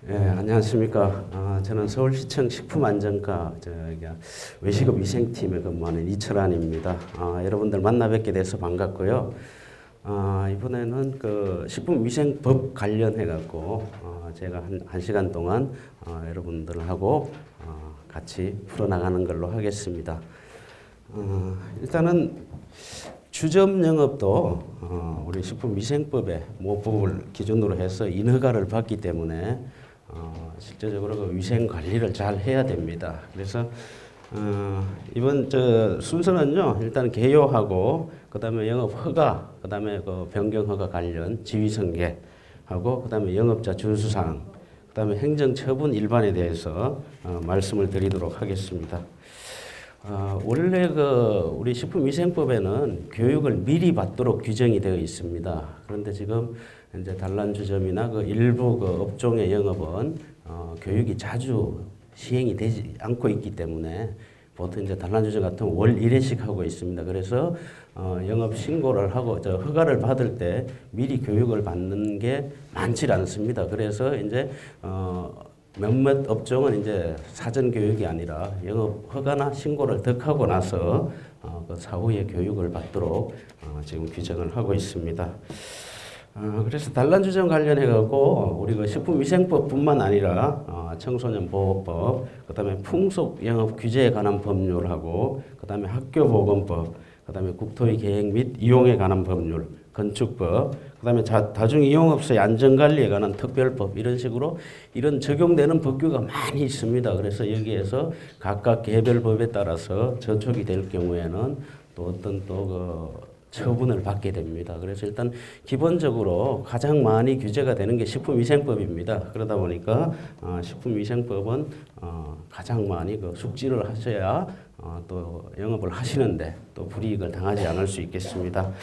안녕하십니까. 저는 서울시청 식품안전과 외식업 위생팀에 근무하는 이철환입니다. 여러분들 만나 뵙게 돼서 반갑고요. 이번에는 그 식품위생법 관련해갖고 제가 한 시간 동안 여러분들하고 같이 풀어나가는 걸로 하겠습니다. 일단은 주점 영업도 우리 식품위생법의 모법을 기준으로 해서 인허가를 받기 때문에 실제적으로 그 위생 관리를 잘 해야 됩니다. 그래서 이번 순서는요, 일단 개요하고 그다음에 영업 허가, 그다음에 그 변경 허가 관련 지휘 설계하고 그다음에 영업자 준수 사항, 그다음에 행정 처분 일반에 대해서 말씀을 드리도록 하겠습니다. 원래 우리 식품위생법에는 교육을 미리 받도록 규정이 되어 있습니다. 그런데 지금 이제 단란주점이나 그 일부 그 업종의 영업은 교육이 자주 시행이 되지 않고 있기 때문에 보통 이제 단란주점 같은 월 1회씩 하고 있습니다. 그래서 영업 신고를 하고 허가를 받을 때 미리 교육을 받는 게 많지 않습니다. 그래서 이제 몇몇 업종은 이제 사전 교육이 아니라 영업 허가나 신고를 득하고 나서 그 사후에 교육을 받도록 지금 규정을 하고 있습니다. 그래서 단란주점 관련해갖고 우리 그 식품위생법뿐만 아니라 청소년 보호법, 그다음에 풍속 영업 규제에 관한 법률하고 그다음에 학교보건법, 그다음에 국토의 계획 및 이용에 관한 법률, 건축법, 그다음에 다중이용업소의 안전관리에 관한 특별법 이런 식으로 이런 적용되는 법규가 많이 있습니다. 그래서 여기에서 각각 개별 법에 따라서 저촉이 될 경우에는 또 어떤 처분을 받게 됩니다. 그래서 일단 기본적으로 가장 많이 규제가 되는 게 식품위생법입니다. 그러다 보니까 식품위생법은 가장 많이 숙지를 하셔야 또 영업을 하시는데 또 불이익을 당하지 않을 수 있겠습니다.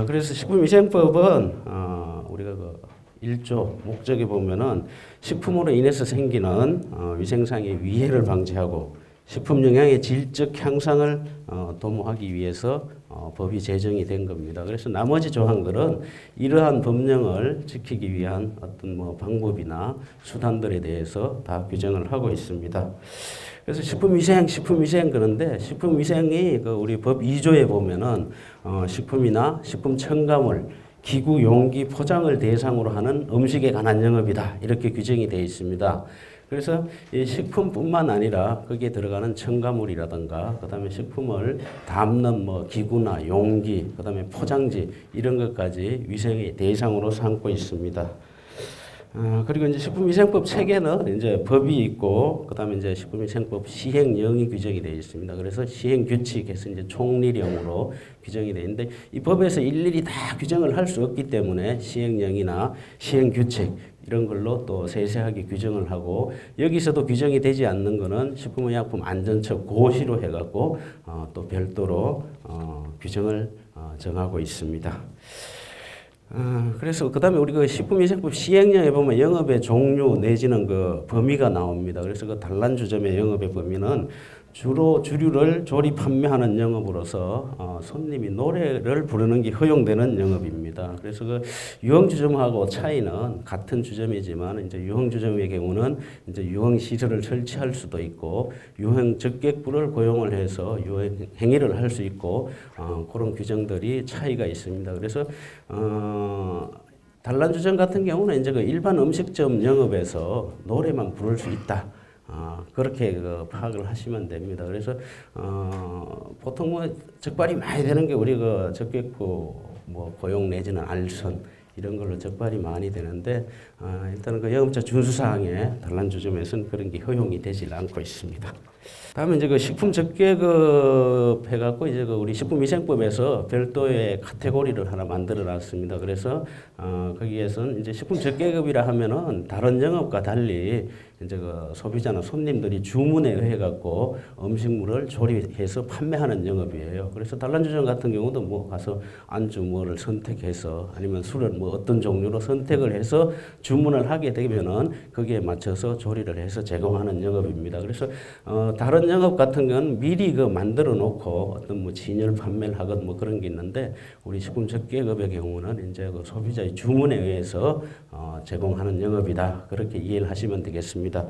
그래서 식품위생법은 우리가 1조 목적에 보면은 식품으로 인해서 생기는 위생상의 위해를 방지하고 식품 영양의 질적 향상을 도모하기 위해서 법이 제정이 된 겁니다. 그래서 나머지 조항들은 이러한 법령을 지키기 위한 어떤 방법이나 수단들에 대해서 다 규정을 하고 있습니다. 그래서 식품위생 그런데 식품위생이 우리 법 2조에 보면은 식품이나 식품 첨가물, 기구, 용기, 포장을 대상으로 하는 음식에 관한 영업이다 이렇게 규정이 되어 있습니다. 그래서 이 식품뿐만 아니라 거기에 들어가는 첨가물이라든가 그다음에 식품을 담는 기구나 용기, 그다음에 포장지 이런 것까지 위생의 대상으로 삼고 있습니다. 그리고 이제 식품위생법 체계는 이제 법이 있고 그다음에 이제 식품위생법 시행령이 규정이 되어 있습니다. 그래서 시행규칙에서 이제 총리령으로 규정이 되어 있는데 이 법에서 일일이 다 규정을 할 수 없기 때문에 시행령이나 시행규칙 이런 걸로 또 세세하게 규정을 하고 여기서도 규정이 되지 않는 거는 식품의약품안전처 고시로 해갖고 또 별도로 규정을 정하고 있습니다. 그래서 그다음에 우리 식품위생법 시행령에 보면 영업의 종류 내지는 범위가 나옵니다. 그래서 단란주점의 영업의 범위는 주로 주류를 조리 판매하는 영업으로서 손님이 노래를 부르는 게 허용되는 영업입니다. 그래서 유흥주점하고 차이는 같은 주점이지만 이제 유흥주점의 경우는 이제 유흥시설을 설치할 수도 있고 유흥 적객부를 고용을 해서 유흥 행위를 할 수 있고 그런 규정들이 차이가 있습니다. 그래서 단란주점 같은 경우는 이제 일반 음식점 영업에서 노래만 부를 수 있다. 그렇게 파악을 하시면 됩니다. 그래서 보통 적발이 많이 되는 게 우리 적객부 고용 내지는 알선 이런 걸로 적발이 많이 되는데 일단은 영업자 준수사항에 단란주점에서는 그런 게 허용이 되질 않고 있습니다. 다음에 이제 식품 적계급 해갖고 이제 우리 식품위생법에서 별도의 카테고리를 하나 만들어 놨습니다. 그래서 거기에서는 이제 식품 적계급이라 하면은 다른 영업과 달리 이제 소비자나 손님들이 주문에 의해 갖고 음식물을 조리해서 판매하는 영업이에요. 그래서 단란주점 같은 경우도 가서 안주 뭐를 선택해서 아니면 술을 어떤 종류로 선택을 해서 주문을 하게 되면은 거기에 맞춰서 조리를 해서 제공하는 영업입니다. 그래서 다른 영업 같은 건 미리 그 만들어 놓고 어떤 뭐 진열 판매를 하건 뭐 그런 게 있는데 우리 식품 적계급의 경우는 이제 그 소비자의 주문에 의해서 제공하는 영업이다. 그렇게 이해를 하시면 되겠습니다.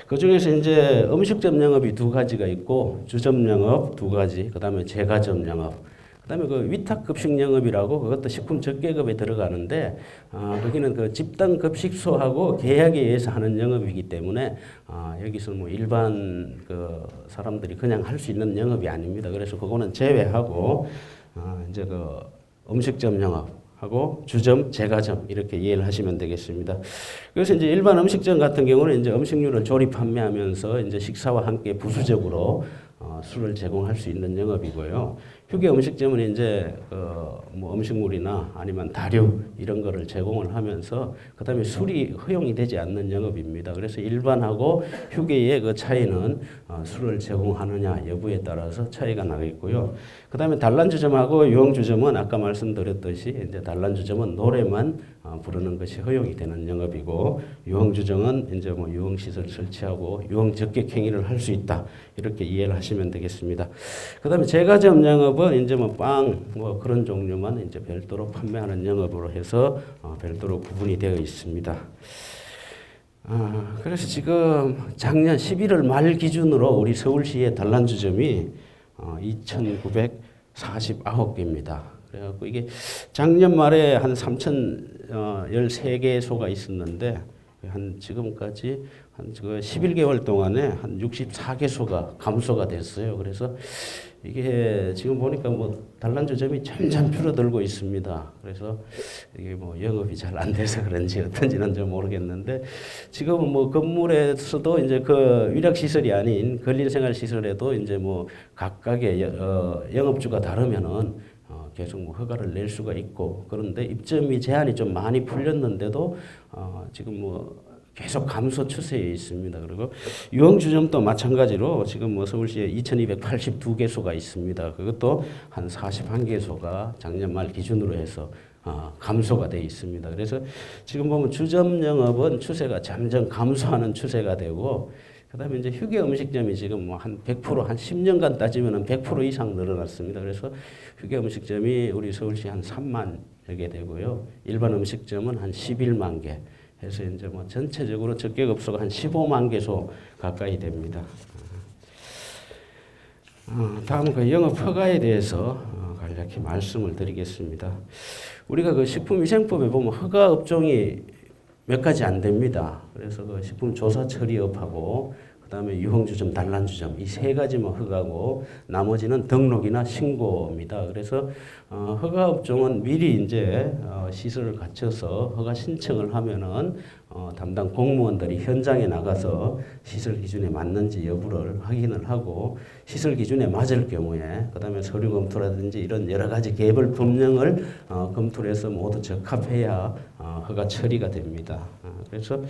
그 중에서 이제 음식점 영업이 두 가지가 있고 주점 영업 두 가지, 그다음에 제과점 영업. 그다음에 그 위탁급식 영업이라고 그것도 식품 적계급에 들어가는데 거기는 그 집단 급식소하고 계약에 의해서 하는 영업이기 때문에 여기서 뭐 일반 그 사람들이 그냥 할 수 있는 영업이 아닙니다. 그래서 그거는 제외하고 이제 그 음식점 영업하고 주점, 제과점 이렇게 이해를 하시면 되겠습니다. 그래서 이제 일반 음식점 같은 경우는 이제 음식류를 조리 판매하면서 이제 식사와 함께 부수적으로 술을 제공할 수 있는 영업이고요. 휴게 음식점은 이제 뭐 음식물이나 아니면 다류 이런 거를 제공을 하면서 그다음에 술이 허용이 되지 않는 영업입니다. 그래서 일반하고 휴게의 그 차이는 술을 제공하느냐 여부에 따라서 차이가 나겠고요. 그다음에 단란주점하고 유흥주점은 아까 말씀드렸듯이 이제 단란주점은 노래만 부르는 것이 허용이 되는 영업이고 유흥주점은 이제 뭐 유흥시설 설치하고 유흥적객 행위를 할 수 있다. 이렇게 이해를 하시면 되겠습니다. 그다음에 제과점 영업은 이제 뭐 빵 뭐 그런 종류만 이제 별도로 판매하는 영업으로 해서 별도로 구분이 되어 있습니다. 그래서 지금 작년 11월 말 기준으로 우리 서울시의 단란주점이 2,949개입니다. 그래갖고 이게 작년 말에 한 3,013개소가 있었는데 한 지금까지 한 11개월 동안에 한 64개소가 감소가 됐어요. 그래서 이게 지금 보니까 뭐 단란주점이 점점 줄어들고 있습니다. 그래서 이게 뭐 영업이 잘 안 돼서 그런지 어떤지는 좀 모르겠는데 지금은 뭐 건물에서도 이제 그 위락시설이 아닌 근린생활시설에도 이제 뭐 각각의 영업주가 다르면은 계속 뭐 허가를 낼 수가 있고 그런데 입점이 제한이 좀 많이 풀렸는데도 지금 뭐 계속 감소 추세에 있습니다. 그리고 유흥주점도 마찬가지로 지금 뭐 서울시에 2,282개소가 있습니다. 그것도 한 41개소가 작년 말 기준으로 해서 감소가 돼 있습니다. 그래서 지금 보면 주점 영업은 추세가 점점 감소하는 추세가 되고 그다음에 이제 휴게 음식점이 지금 뭐 한 100% 한 10년간 따지면은 100% 이상 늘어났습니다. 그래서 휴게 음식점이 우리 서울시 한 3만여 개 되고요. 일반 음식점은 한 11만 개 해서 이제 뭐 전체적으로 적객업소가 한 15만 개소 가까이 됩니다. 다음 그 영업 허가에 대해서 간략히 말씀을 드리겠습니다. 우리가 그 식품위생법에 보면 허가 업종이 몇 가지 안 됩니다. 그래서 그 식품조사처리업하고 그다음에 유흥주점, 단란주점 이 세 가지만 허가고 나머지는 등록이나 신고입니다. 그래서 허가업종은 미리 이제 시설을 갖춰서 허가 신청을 하면은 담당 공무원들이 현장에 나가서 시설 기준에 맞는지 여부를 확인을 하고 시설 기준에 맞을 경우에 그다음에 서류 검토라든지 이런 여러 가지 개별 법령을 검토를 해서 모두 적합해야 허가 처리가 됩니다. 그래서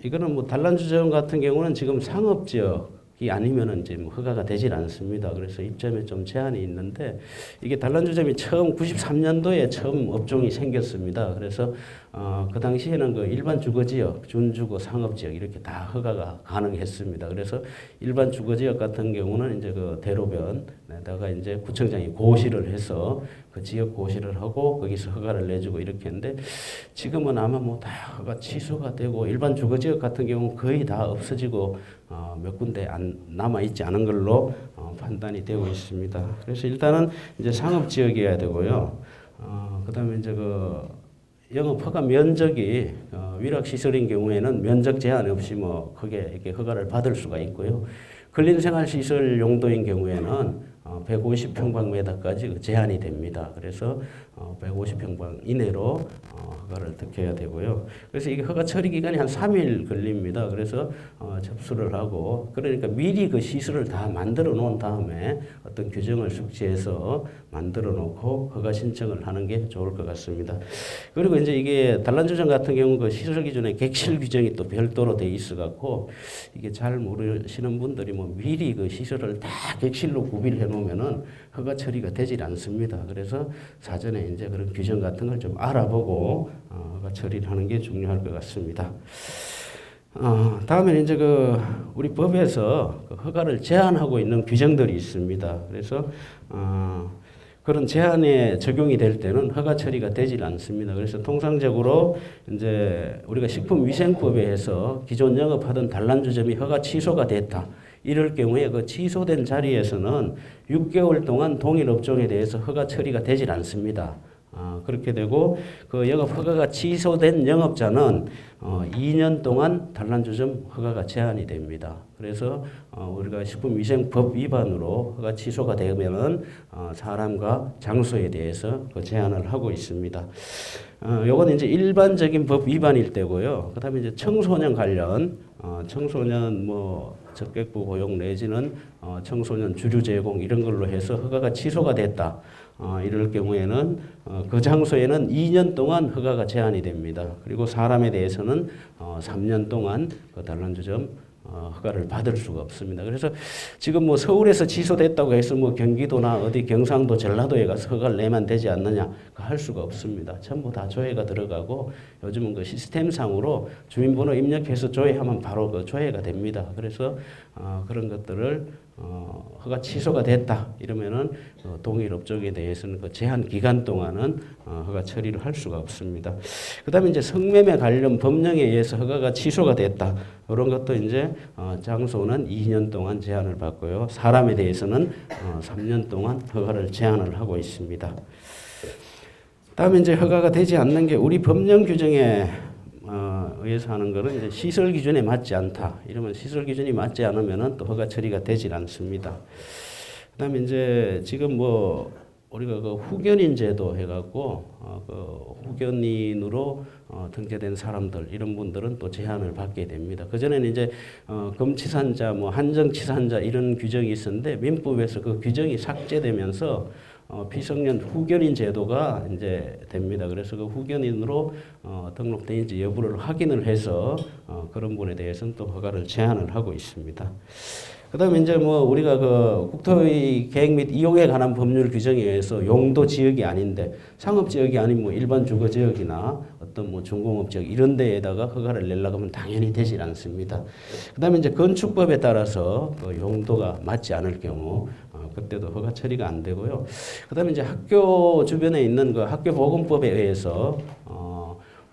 이거는 뭐 단란주점 같은 경우는 지금 상업지역이 아니면은 이제 뭐 허가가 되질 않습니다. 그래서 입점에 좀 제한이 있는데 이게 단란주점이 처음 93년도에 처음 업종이 생겼습니다. 그래서 그 당시에는 그 일반 주거지역, 준주거 상업지역 이렇게 다 허가가 가능했습니다. 그래서 일반 주거지역 같은 경우는 이제 그 대로변에다가 이제 구청장이 고시를 해서 그 지역 고시를 하고 거기서 허가를 내주고 이렇게 했는데 지금은 아마 뭐 다 허가 취소가 되고 일반 주거지역 같은 경우는 거의 다 없어지고 몇 군데 남아 있지 않은 걸로 판단이 되고 있습니다. 그래서 일단은 이제 상업지역이어야 되고요. 그다음에 이제 그 영업 허가 면적이 위락시설인 경우에는 면적 제한 없이 뭐 크게 이렇게 허가를 받을 수가 있고요. 근린생활시설 용도인 경우에는 150평방미터까지 제한이 됩니다. 그래서 150평방 이내로 허가를 득해야 되고요. 그래서 이게 허가 처리 기간이 한 3일 걸립니다. 그래서 접수를 하고 그러니까 미리 그 시설을 다 만들어 놓은 다음에 어떤 규정을 숙지해서 만들어 놓고 허가 신청을 하는 게 좋을 것 같습니다. 그리고 이제 이게 단란주점 같은 경우 그 시설 기준에 객실 규정이 또 별도로 돼 있어 갖고 이게 잘 모르시는 분들이 뭐 미리 그 시설을 다 객실로 구비를 해 놓으면은 허가 처리가 되질 않습니다. 그래서 사전에 이제 그런 규정 같은 걸 좀 알아보고 허가 처리를 하는 게 중요할 것 같습니다. 다음에 이제 우리 법에서 허가를 제한하고 있는 규정들이 있습니다. 그래서 그런 제한에 적용이 될 때는 허가 처리가 되질 않습니다. 그래서 통상적으로 이제 우리가 식품위생법에 해서 기존 영업하던 단란주점이 허가 취소가 됐다. 이럴 경우에 그 취소된 자리에서는 6개월 동안 동일 업종에 대해서 허가 처리가 되질 않습니다. 그렇게 되고 그 영업 허가가 취소된 영업자는 2년 동안 단란주점 허가가 제한이 됩니다. 그래서 우리가 식품위생법 위반으로 허가 취소가 되면은 사람과 장소에 대해서 그 제한을 하고 있습니다. 요건 이제 일반적인 법 위반일 때고요. 그다음에 이제 청소년 관련 청소년 적객부 고용 내지는 청소년 주류 제공 이런 걸로 해서 허가가 취소가 됐다. 이럴 경우에는 그 장소에는 2년 동안 허가가 제한이 됩니다. 그리고 사람에 대해서는 3년 동안 그 단란주점 허가를 받을 수가 없습니다. 그래서 지금 서울에서 취소됐다고 해서 경기도나 어디 경상도 전라도에 가서 허가를 내면 되지 않느냐 할 수가 없습니다. 전부 다 조회가 들어가고 요즘은 그 시스템상으로 주민번호 입력해서 조회하면 바로 그 조회가 됩니다. 그래서 그런 것들을 허가 취소가 됐다 이러면은 동일 업종에 대해서는 그 제한 기간 동안은 허가 처리를 할 수가 없습니다. 그다음에 이제 성매매 관련 법령에 의해서 허가가 취소가 됐다. 이런 것도 이제 장소는 2년 동안 제한을 받고요. 사람에 대해서는 3년 동안 허가를 제한을 하고 있습니다. 다음에 이제 허가가 되지 않는 게 우리 법령 규정에 의해서 하는 것은 이제 시설 기준에 맞지 않다. 이러면 시설 기준이 맞지 않으면은 또 허가 처리가 되질 않습니다. 그다음에 이제 지금 우리가 그 후견인 제도 해갖고 그 후견인으로 등재된 사람들 이런 분들은 또 제한을 받게 됩니다. 그 전에는 이제 금치산자, 한정치산자 이런 규정이 있었는데 민법에서 그 규정이 삭제되면서 피성년 후견인 제도가 이제 됩니다. 그래서 그 후견인으로 등록되는지 여부를 확인을 해서 그런 분에 대해서는 또 허가를 제한을 하고 있습니다. 그다음에 이제 우리가 그 국토의 계획 및 이용에 관한 법률 규정에 의해서 용도 지역이 아닌데 상업 지역이 아닌 일반 주거 지역이나 어떤 중공업 지역 이런 데에다가 허가를 내려고 하면 당연히 되질 않습니다. 그다음에 이제 건축법에 따라서 그 용도가 맞지 않을 경우 그때도 허가 처리가 안 되고요. 그다음에 이제 학교 주변에 있는 그 학교보건법에 의해서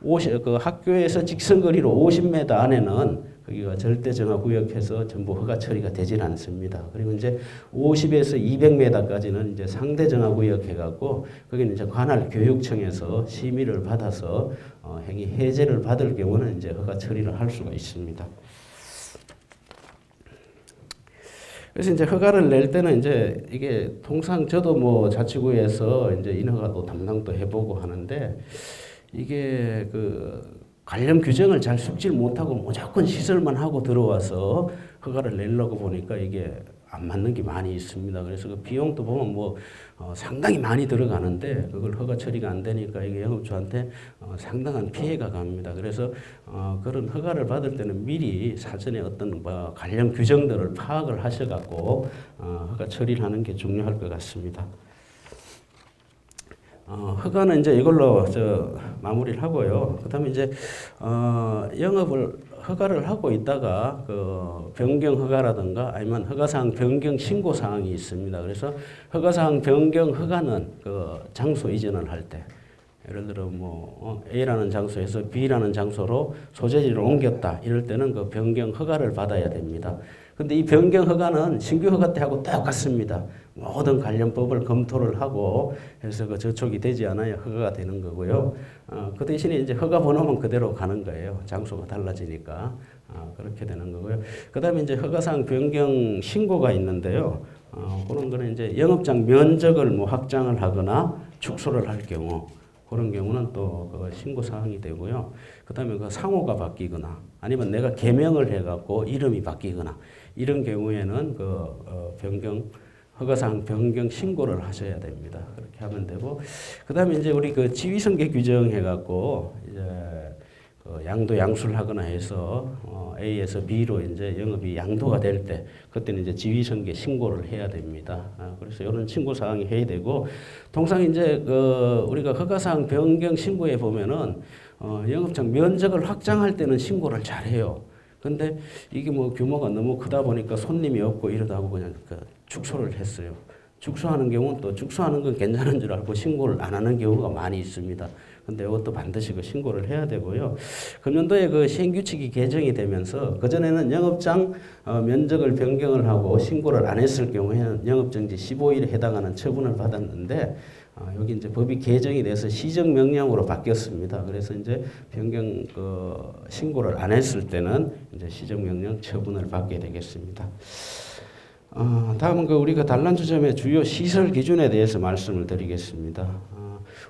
그 학교에서 직선거리로 50m 안에는 거기가 절대정화구역해서 전부 허가 처리가 되질 않습니다. 그리고 이제 50에서 200m까지는 이제 상대정화구역 해갖고 거기는 이제 관할 교육청에서 심의를 받아서 행위 해제를 받을 경우는 이제 허가 처리를 할 수가 있습니다. 그래서 이제 허가를 낼 때는 이제 이게 통상 저도 자치구에서 이제 인허가도 담당도 해보고 하는데 이게 관련 규정을 잘 숙지를 못하고 무조건 시설만 하고 들어와서 허가를 내려고 보니까 이게 안 맞는 게 많이 있습니다. 그래서 그 비용도 보면 상당히 많이 들어가는데 그걸 허가 처리가 안 되니까 이게 영업주한테 상당한 피해가 갑니다. 그래서 그런 허가를 받을 때는 미리 사전에 어떤 관련 규정들을 파악을 하셔갖고 허가 처리를 하는 게 중요할 것 같습니다. 허가는 이제 이걸로 마무리를 하고요. 그다음에 이제 허가를 하고 있다가 그 변경 허가라든가 아니면 허가사항 변경 신고 사항이 있습니다. 그래서 허가사항 변경 허가는 그 장소 이전을 할 때 예를 들어 A라는 장소에서 B라는 장소로 소재지를 옮겼다 이럴 때는 그 변경 허가를 받아야 됩니다. 근데 이 변경 허가는 신규 허가 때하고 똑같습니다. 모든 관련 법을 검토를 하고 해서 그 저촉이 되지 않아야 허가가 되는 거고요. 그 대신에 이제 허가 번호만 그대로 가는 거예요. 장소가 달라지니까 그렇게 되는 거고요. 그다음에 이제 허가사항 변경 신고가 있는데요. 그런 거는 이제 영업장 면적을 확장을 하거나 축소를 할 경우 그런 경우는 또 그 신고 사항이 되고요. 그다음에 그 상호가 바뀌거나 아니면 내가 개명을 해갖고 이름이 바뀌거나 이런 경우에는 허가사항 변경 신고를 하셔야 됩니다. 그렇게 하면 되고, 그다음에 이제 우리 그 지위승계 규정 해갖고 이제 양도 양수를 하거나 해서 A에서 B로 이제 영업이 양도가 될 때 그때는 이제 지위승계 신고를 해야 됩니다. 그래서 이런 신고 사항이 해야 되고, 통상 이제 우리가 허가사항 변경 신고에 보면은 영업장 면적을 확장할 때는 신고를 잘해요. 근데 이게 뭐 규모가 너무 크다 보니까 손님이 없고 이러다고 그냥 축소를 했어요. 축소하는 경우는 또 축소하는 건 괜찮은 줄 알고 신고를 안 하는 경우가 많이 있습니다. 근데 이것도 반드시 신고를 해야 되고요. 금년도에 시행규칙이 개정이 되면서 그전에는 영업장 면적을 변경을 하고 신고를 안 했을 경우에는 영업정지 15일에 해당하는 처분을 받았는데 여기 이제 법이 개정이 돼서 시정명령으로 바뀌었습니다. 그래서 이제 변경 신고를 안 했을 때는 이제 시정명령 처분을 받게 되겠습니다. 다음은 우리가 단란주점의 주요 시설 기준에 대해서 말씀을 드리겠습니다.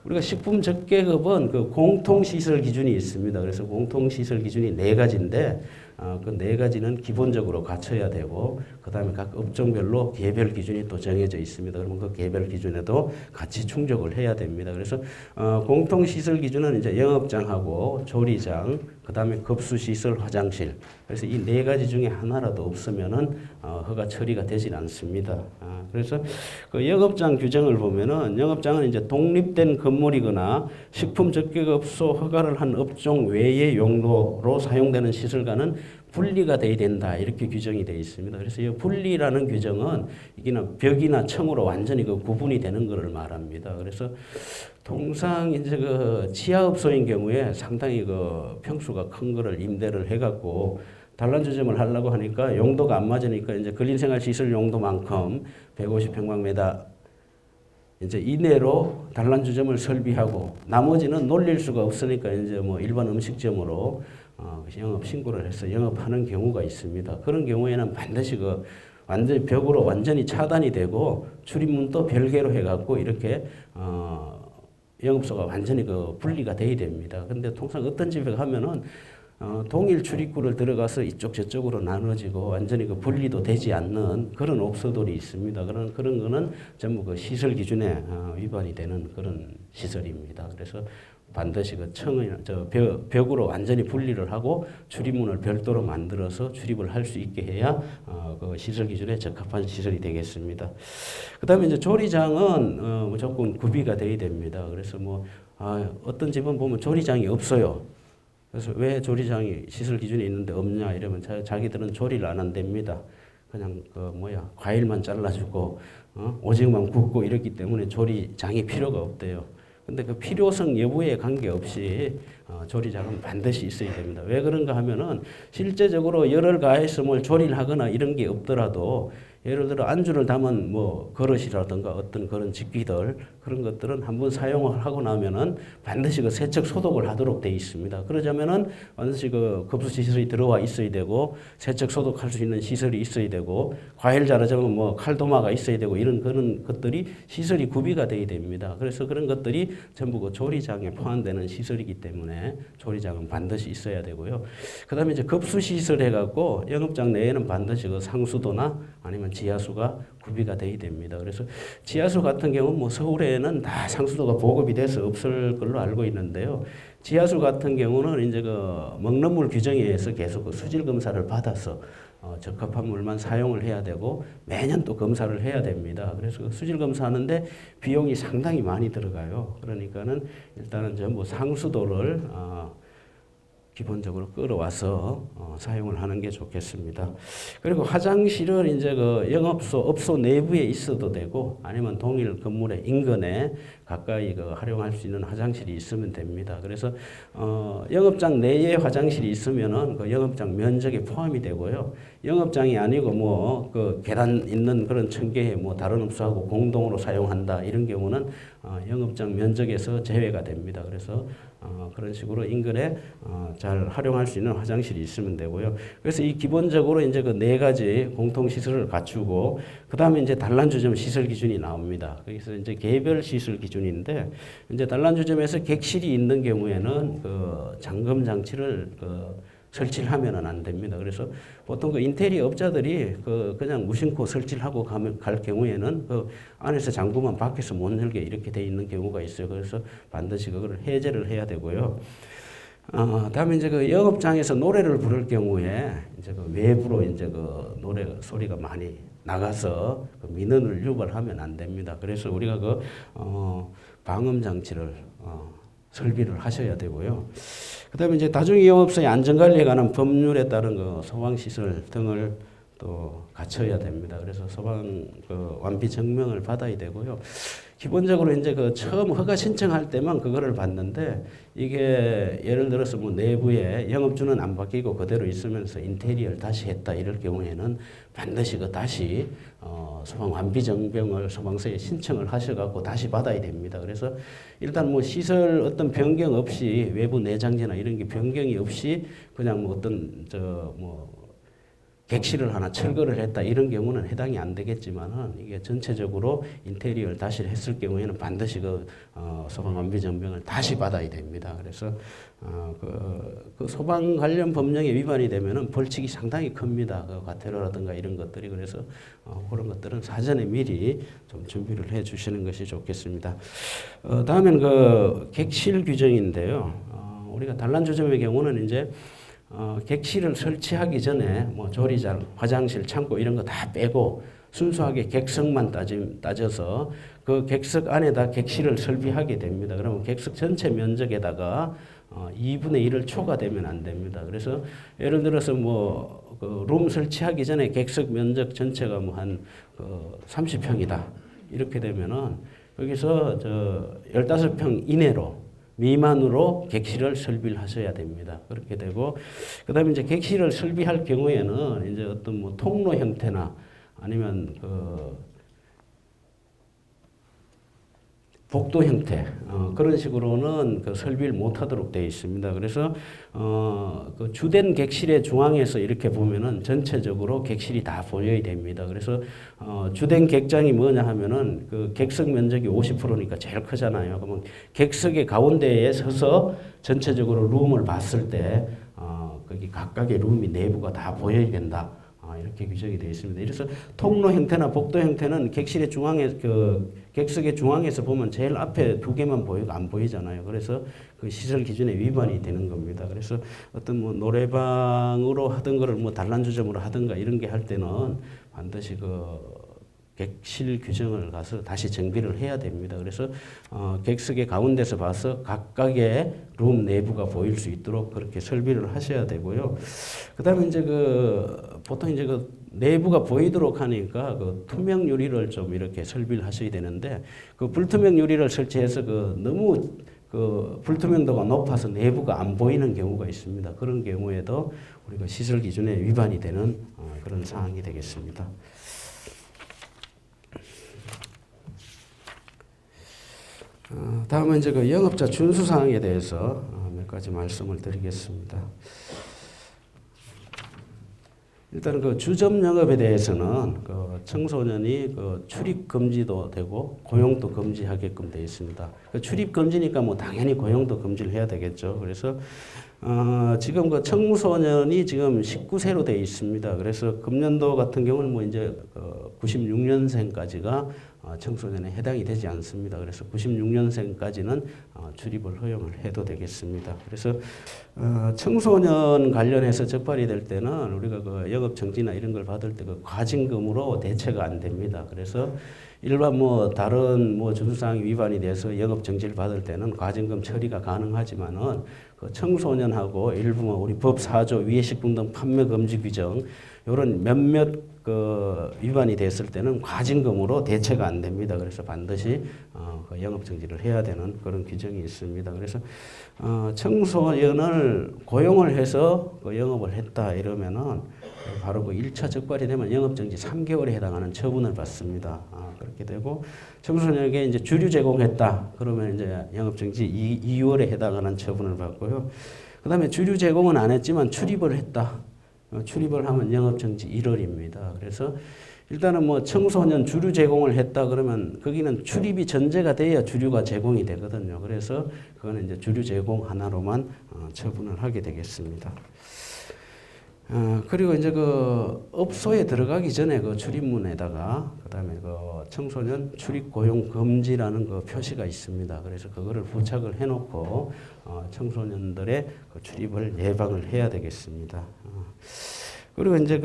우리가 식품접객업은 공통시설 기준이 있습니다. 그래서 공통시설 기준이 4가지인데 그 4가지는 기본적으로 갖춰야 되고 그 다음에 각 업종별로 개별 기준이 또 정해져 있습니다. 그러면 그 개별 기준에도 같이 충족을 해야 됩니다. 그래서 공통시설 기준은 이제 영업장하고 조리장, 그 다음에 급수시설, 화장실. 그래서 이 4가지 중에 하나라도 없으면은 허가 처리가 되질 않습니다. 그래서 그 영업장 규정을 보면은 영업장은 이제 독립된 건물이거나 식품접객업소 허가를 한 업종 외의 용도로 사용되는 시설과는 분리가 돼야 된다 이렇게 규정이 되어 있습니다. 그래서 이 분리라는 규정은 이게는 벽이나 청으로 완전히 구분이 되는 것을 말합니다. 그래서 통상 이제 지하업소인 경우에 상당히 평수가 큰 거를 임대를 해갖고 단란주점을 하려고 하니까 용도가 안 맞으니까 이제 근린생활시설 용도만큼 150평방미터 이제 이내로 단란주점을 설비하고 나머지는 놀릴 수가 없으니까 이제 뭐 일반 음식점으로 영업 신고를 해서 영업하는 경우가 있습니다. 그런 경우에는 반드시 완전히 벽으로 완전히 차단이 되고 출입문도 별개로 해갖고 이렇게 영업소가 완전히 분리가 돼야 됩니다. 근데 통상 어떤 집에 가면은 동일 출입구를 들어가서 이쪽 저쪽으로 나눠지고 완전히 분리도 되지 않는 그런 업소들이 있습니다. 그런 거는 전부 시설 기준에 위반이 되는 그런 시설입니다. 그래서 반드시 벽으로 완전히 분리를 하고 출입문을 별도로 만들어서 출입을 할 수 있게 해야 시설 기준에 적합한 시설이 되겠습니다. 그 다음에 이제 조리장은 무조건 구비가 돼야 됩니다. 그래서 어떤 집은 보면 조리장이 없어요. 그래서 왜 조리장이 시설 기준에 있는데 없냐 이러면 자기들은 조리를 안 한답니다. 그냥 과일만 잘라주고 오징어만 굽고 이렇기 때문에 조리장이 필요가 없대요. 근데 그 필요성 여부에 관계없이 조리장은 반드시 있어야 됩니다. 왜 그런가 하면은 실제적으로 열을 가해서 뭘 조리를 하거나 이런 게 없더라도 예를 들어 안주를 담은 그릇이라든가 어떤 그런 집기들 그런 것들은 한번 사용을 하고 나면은 반드시 세척 소독을 하도록 되어 있습니다. 그러자면은 반드시 급수 시설이 들어와 있어야 되고 세척 소독할 수 있는 시설이 있어야 되고 과일 자르자면 칼도마가 있어야 되고 이런 그런 것들이 시설이 구비가 되어야 됩니다. 그래서 그런 것들이 전부 조리장에 포함되는 시설이기 때문에 조리장은 반드시 있어야 되고요. 그다음에 이제 급수 시설 해갖고 영업장 내에는 반드시 상수도나 아니면 지하수가 구비가 돼야 됩니다. 그래서 지하수 같은 경우는 서울에는 다 상수도가 보급이 돼서 없을 걸로 알고 있는데요. 지하수 같은 경우는 이제 먹는 물 규정에 의해서 계속 수질 검사를 받아서 적합한 물만 사용을 해야 되고 매년 또 검사를 해야 됩니다. 그래서 수질 검사하는데 비용이 상당히 많이 들어가요. 그러니까는 일단은 전부 상수도를 기본적으로 끌어와서 사용을 하는 게 좋겠습니다. 그리고 화장실은 이제 업소 내부에 있어도 되고 아니면 동일 건물의 인근에 가까이 활용할 수 있는 화장실이 있으면 됩니다. 그래서 영업장 내에 화장실이 있으면은 영업장 면적에 포함이 되고요. 영업장이 아니고 계단 있는 그런 층계에 다른 업소하고 공동으로 사용한다 이런 경우는 영업장 면적에서 제외가 됩니다. 그래서 그런 식으로 인근에 잘 활용할 수 있는 화장실이 있으면 되고요. 그래서 이 기본적으로 이제 4가지 공통시설을 갖추고 그 다음에 이제 단란주점 시설 기준이 나옵니다. 그래서 이제 개별 시설 기준인데 이제 단란주점에서 객실이 있는 경우에는 잠금 장치를 설치를 하면은 안 됩니다. 그래서 보통 인테리어 업자들이 그냥 무심코 설치를 하고 갈 경우에는 안에서 잠그면 밖에서 못 열게 이렇게 돼 있는 경우가 있어요. 그래서 반드시 그거를 해제를 해야 되고요. 다음에 이제 영업장에서 노래를 부를 경우에 이제 외부로 이제 노래 소리가 많이 나가서 민원을 유발하면 안 됩니다. 그래서 우리가 방음 장치를 설비를 하셔야 되고요. 그다음에 이제 다중이용업소의 안전관리에 관한 법률에 따른 그 소방시설 등을 또 갖춰야 됩니다. 그래서 소방 그 완비 증명을 받아야 되고요. 기본적으로 이제 그 처음 허가 신청할 때만 그거를 받는데 이게 예를 들어서 뭐 내부에 영업주는 안 바뀌고 그대로 있으면서 인테리어를 다시 했다 이럴 경우에는 반드시 그 다시 소방 완비 증명을 소방서에 신청을 하셔갖고 다시 받아야 됩니다. 그래서 일단 뭐 시설 어떤 변경 없이 외부 내장재나 이런 게 변경이 없이 그냥 뭐 어떤 객실을 하나 철거를 했다 이런 경우는 해당이 안 되겠지만은 이게 전체적으로 인테리어를 다시 했을 경우에는 반드시 그 소방 완비 증명을 다시 받아야 됩니다. 그래서 그 소방 관련 법령에 위반이 되면은 벌칙이 상당히 큽니다. 그 과태료라든가 이런 것들이. 그래서 그런 것들은 사전에 미리 좀 준비를 해 주시는 것이 좋겠습니다. 다음엔 그 객실 규정인데요. 우리가 단란주점의 경우는 이제 객실을 설치하기 전에 뭐 조리장, 화장실, 창고 이런 거 다 빼고 순수하게 객석만 따져서 그 객석 안에다 객실을 설비하게 됩니다. 그러면 객석 전체 면적에다가 2분의 1을 초과되면 안 됩니다. 그래서 예를 들어서 뭐 그 룸 설치하기 전에 객석 면적 전체가 뭐 한 30평이다. 이렇게 되면은 여기서 15평 이내로 미만으로 객실을 설비를 하셔야 됩니다. 그렇게 되고, 그 다음에 이제 객실을 설비할 경우에는 이제 어떤 뭐 통로 형태나 아니면 복도 형태 그런 식으로는 그 설비를 못하도록 되어 있습니다. 그래서 그 주된 객실의 중앙에서 이렇게 보면은 전체적으로 객실이 다 보여야 됩니다. 그래서 주된 객장이 뭐냐 하면은 그 객석 면적이 50%니까 제일 크잖아요. 그러면 객석의 가운데에 서서 전체적으로 룸을 봤을 때 거기 각각의 룸이 내부가 다 보여야 된다. 이렇게 규정이 되어 있습니다. 그래서 통로 형태나 복도 형태는 객실의 중앙에 객석의 중앙에서 보면 제일 앞에 두 개만 보이고 안 보이잖아요. 그래서 그 시설 기준에 위반이 되는 겁니다. 그래서 어떤 뭐 노래방으로 하던 거를 뭐 단란주점으로 하든가 이런 게 할 때는 반드시 그 객실 규정을 가서 다시 정비를 해야 됩니다. 그래서 객석의 가운데서 봐서 각각의 룸 내부가 보일 수 있도록 그렇게 설비를 하셔야 되고요. 그다음에 이제 보통 이제 내부가 보이도록 하니까 그 투명 유리를 좀 이렇게 설비를 하셔야 되는데 그 불투명 유리를 설치해서 너무 불투명도가 높아서 내부가 안 보이는 경우가 있습니다. 그런 경우에도 우리가 시설 기준에 위반이 되는 그런 상황이 되겠습니다. 다음은 이제 그 영업자 준수 사항에 대해서 몇 가지 말씀을 드리겠습니다. 일단 그 주점 영업에 대해서는 그 청소년이 출입 금지도 되고 고용도 금지하게끔 되어 있습니다. 출입 금지니까 뭐 당연히 고용도 금지를 해야 되겠죠. 그래서 지금 그 청소년이 지금 19세로 되어 있습니다. 그래서 금년도 같은 경우는 뭐 이제 96년생까지가 청소년에 해당이 되지 않습니다. 그래서 96년생까지는 출입을 허용을 해도 되겠습니다. 그래서 청소년 관련해서 적발이 될 때는 우리가 그 영업정지나 이런 걸 받을 때 그 과징금으로 대체가 안 됩니다. 그래서 일반 뭐 다른 뭐 준수사항 위반이 돼서 영업정지를 받을 때는 과징금 처리가 가능하지만은 그 청소년하고 일부 뭐 우리 법 4조 위해식품 등 판매 금지 규정 이런 몇몇 위반이 됐을 때는 과징금으로 대체가 안 됩니다. 그래서 반드시 그 영업정지를 해야 되는 그런 규정이 있습니다. 그래서 청소년을 고용을 해서 그 영업을 했다 이러면은 바로 그 1차 적발이 되면 영업정지 3개월에 해당하는 처분을 받습니다. 그렇게 되고 청소년에게 이제 주류 제공했다 그러면 이제 영업정지 2월에 해당하는 처분을 받고요. 그 다음에 주류 제공은 안 했지만 출입을 했다. 출입을 하면 영업정지 1월입니다. 그래서 일단은 뭐 청소년 주류 제공을 했다 그러면 거기는 출입이 전제가 돼야 주류가 제공이 되거든요. 그래서 그거는 이제 주류 제공 하나로만 처분을 하게 되겠습니다. 그리고 이제 그 업소에 들어가기 전에 그 출입문에다가 그다음에 그 청소년 출입 고용 금지라는 그 표시가 있습니다. 그래서 그거를 부착을 해놓고 청소년들의 그 출입을 예방을 해야 되겠습니다. 그리고 이제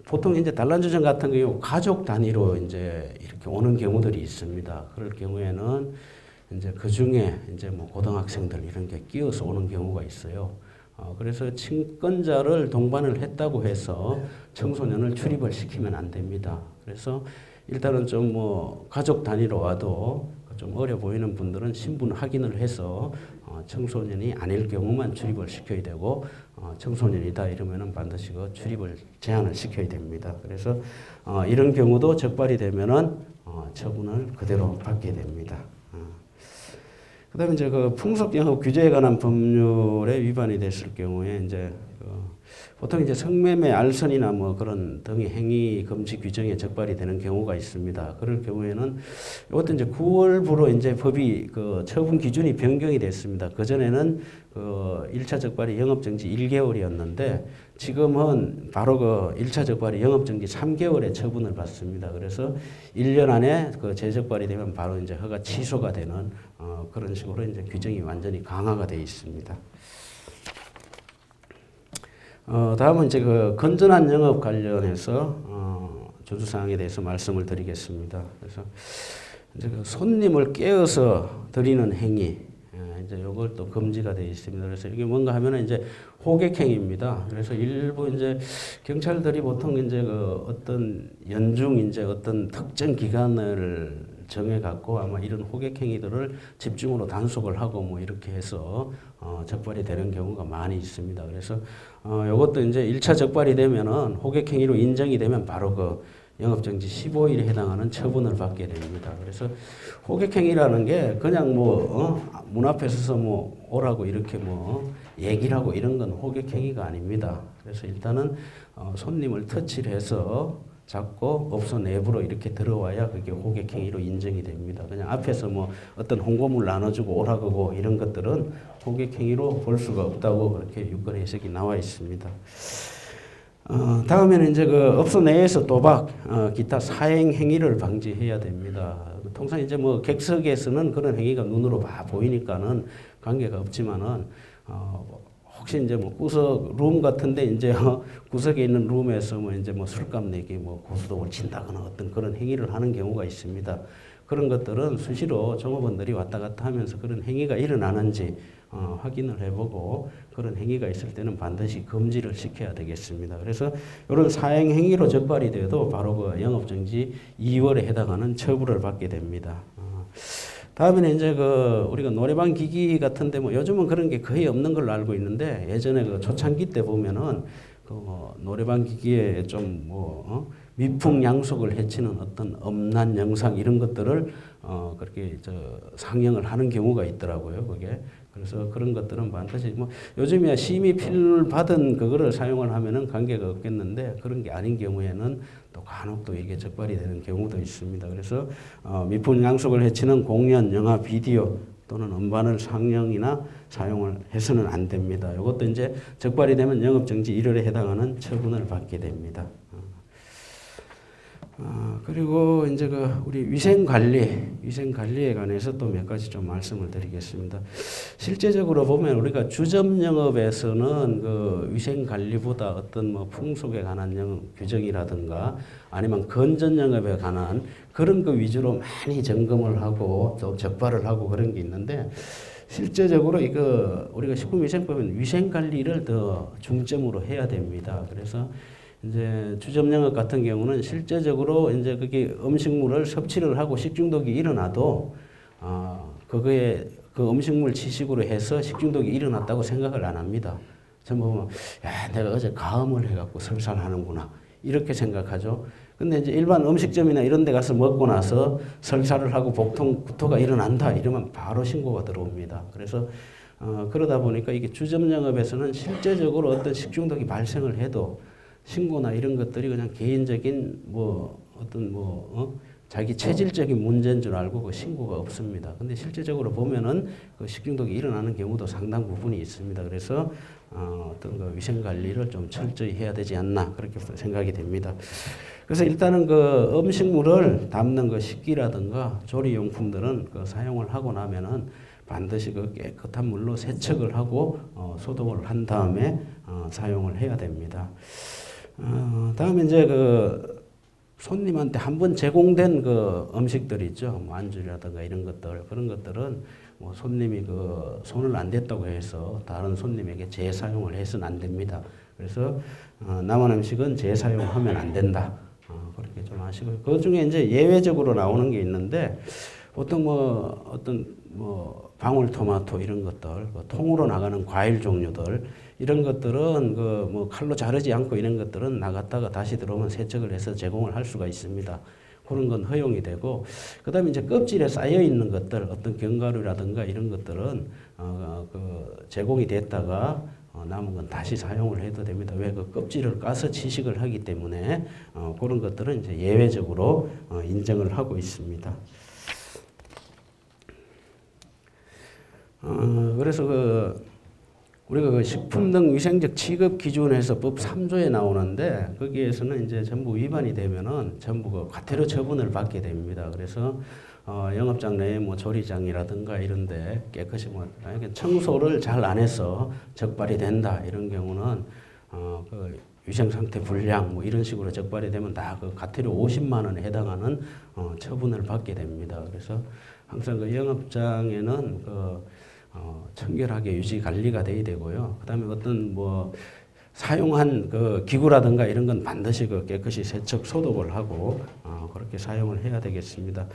보통 이제 단란주점 같은 경우 가족 단위로 이제 이렇게 오는 경우들이 있습니다. 그럴 경우에는 이제 그 중에 이제 뭐 고등학생들 이런 게 끼어서 오는 경우가 있어요. 그래서 친권자를 동반을 했다고 해서 청소년을 출입을 시키면 안 됩니다. 그래서 일단은 좀 뭐 가족 단위로 와도 좀 어려 보이는 분들은 신분 확인을 해서 청소년이 아닐 경우만 출입을 시켜야 되고 청소년이다 이러면은 반드시 그 출입을 제한을 시켜야 됩니다. 그래서 이런 경우도 적발이 되면은 처분을 그대로 받게 됩니다. 그다음에 이제 그 풍속 영업 규제에 관한 법률에 위반이 됐을 경우에 이제 보통 이제 성매매, 알선이나 뭐 그런 등의 행위 금지 규정에 적발이 되는 경우가 있습니다. 그럴 경우에는 이것도 이제 9월부로 이제 법이 그 처분 기준이 변경이 됐습니다. 그 전에는 그 1차 적발이 영업정지 1개월이었는데 지금은 바로 그 1차 적발이 영업정지 3개월의 처분을 받습니다. 그래서 1년 안에 그 재적발이 되면 바로 이제 허가 취소가 되는 그런 식으로 이제 규정이 완전히 강화가 되어 있습니다. 다음은 이제 그 건전한 영업 관련해서 주주사항에 대해서 말씀을 드리겠습니다. 그래서 이제 그 손님을 깨어서 드리는 행위, 이제 이걸 또 금지가 되어 있습니다. 그래서 이게 뭔가 하면은 이제 호객행위입니다. 그래서 일부 이제 경찰들이 보통 이제 그 어떤 연중 이제 어떤 특정 기간을 정해 갖고 아마 이런 호객행위들을 집중으로 단속을 하고 뭐 이렇게 해서 적발이 되는 경우가 많이 있습니다. 그래서 이것도 이제 1차 적발이 되면은 호객행위로 인정이 되면 바로 그 영업정지 15일에 해당하는 처분을 받게 됩니다. 그래서 호객행위라는 게 그냥 뭐 문 앞에 서서 뭐 오라고 이렇게 뭐 얘기를 하고 이런 건 호객행위가 아닙니다. 그래서 일단은 손님을 터치를 해서 잡고 업소 내부로 이렇게 들어와야 그게 호객행위로 인정이 됩니다. 그냥 앞에서 뭐 어떤 홍보물 나눠주고 오라고 이런 것들은 호객행위로 볼 수가 없다고 그렇게 유권 해석이 나와 있습니다. 다음에는 이제 그 업소 내에서 도박, 기타 사행 행위를 방지해야 됩니다. 통상 이제 뭐 객석에서는 그런 행위가 눈으로 보이니까는 관계가 없지만은 혹시 이제 뭐 구석 룸 같은데 이제 구석에 있는 룸에서 뭐 이제 뭐 술값 내기 뭐 고스톱을 친다거나 어떤 그런 행위를 하는 경우가 있습니다. 그런 것들은 수시로 종업원들이 왔다 갔다 하면서 그런 행위가 일어나는지 확인을 해보고 그런 행위가 있을 때는 반드시 금지를 시켜야 되겠습니다. 그래서 이런 사행 행위로 적발이 돼도 바로 그 영업정지 2월에 해당하는 처분을 받게 됩니다. 다음에는 이제 그 우리가 노래방 기기 같은데 뭐 요즘은 그런 게 거의 없는 걸로 알고 있는데 예전에 그 초창기 때 보면은 그 뭐 노래방 기기에 좀 뭐 미풍양속을 해치는 어떤 엄난 영상 이런 것들을 그렇게 상영을 하는 경우가 있더라고요. 그게 그래서 그런 것들은 반드시 뭐 요즘이야 심의 필 받은 그거를 사용을 하면은 관계가 없겠는데 그런 게 아닌 경우에는 또 간혹 또 이게 적발이 되는 경우도 있습니다. 그래서 미풍양속을 해치는 공연, 영화, 비디오 또는 음반을 상영이나 사용을 해서는 안 됩니다. 이것도 이제 적발이 되면 영업정지 1월에 해당하는 처분을 받게 됩니다. 그리고 이제 그 우리 위생관리에 관해서 또 몇 가지 좀 말씀을 드리겠습니다. 실제적으로 보면 우리가 주점 영업에서는 그 위생관리보다 어떤 뭐 풍속에 관한 규정이라든가 아니면 건전 영업에 관한 그런 거 위주로 많이 점검을 하고 또 적발을 하고 그런 게 있는데 실제적으로 이거 우리가 식품위생법은 위생관리를 더 중점으로 해야 됩니다. 그래서 이제 주점 영업 같은 경우는 실제적으로 이제 그게 음식물을 섭취를 하고 식중독이 일어나도 그거에 그 음식물 치식으로 해서 식중독이 일어났다고 생각을 안 합니다. 전부 보면 야, 내가 어제 가음을 해갖고 설사하는구나 이렇게 생각하죠. 근데 이제 일반 음식점이나 이런 데 가서 먹고 나서 설사를 하고 복통, 구토가 일어난다 이러면 바로 신고가 들어옵니다. 그래서 그러다 보니까 이게 주점 영업에서는 실제적으로 어떤 식중독이 발생을 해도 신고나 이런 것들이 그냥 개인적인 뭐 어떤 자기 체질적인 문제인 줄 알고 그 신고가 없습니다. 근데 실제적으로 보면은 그 식중독이 일어나는 경우도 상당 부분이 있습니다. 그래서 어떤 그 위생 관리를 좀 철저히 해야 되지 않나 그렇게 생각이 됩니다. 그래서 일단은 그 음식물을 담는 그 식기라든가 조리용품들은 그 사용을 하고 나면은 반드시 그 깨끗한 물로 세척을 하고 소독을 한 다음에 사용을 해야 됩니다. 다음에 이제 그 손님한테 한번 제공된 그 음식들 있죠. 뭐 안주라든가 이런 것들, 그런 것들은 뭐 손님이 그 손을 안 댔다고 해서 다른 손님에게 재사용을 해서는 안 됩니다. 그래서 남은 음식은 재사용하면 안 된다. 그렇게 좀 아시고요. 그 중에 이제 예외적으로 나오는 게 있는데 보통 어떤 방울토마토 이런 것들, 그 통으로 나가는 과일 종류들 이런 것들은 칼로 자르지 않고 이런 것들은 나갔다가 다시 들어오면 세척을 해서 제공을 할 수가 있습니다. 그런 건 허용이 되고, 그 다음에 이제 껍질에 쌓여 있는 것들, 어떤 견과류라든가 이런 것들은 제공이 됐다가 남은 건 다시 사용을 해도 됩니다. 왜? 그 껍질을 까서 취식을 하기 때문에 그런 것들은 이제 예외적으로 인정을 하고 있습니다. 그래서 우리가 식품 등 위생적 취급 기준에서 법 3조에 나오는데 거기에서는 이제 전부 위반이 되면은 전부 과태료 처분을 받게 됩니다. 그래서 영업장 내에 조리장이라든가 이런데 깨끗이 청소를 잘 안 해서 적발이 된다 이런 경우는 위생 상태 불량 이런 식으로 적발이 되면 다 그 과태료 50만 원에 해당하는 처분을 받게 됩니다. 그래서 항상 그 영업장에는 청결하게 유지 관리가 돼야 되고요. 그다음에 어떤 사용한 그 기구라든가 이런 건 반드시 깨끗이 세척 소독을 하고 그렇게 사용을 해야 되겠습니다.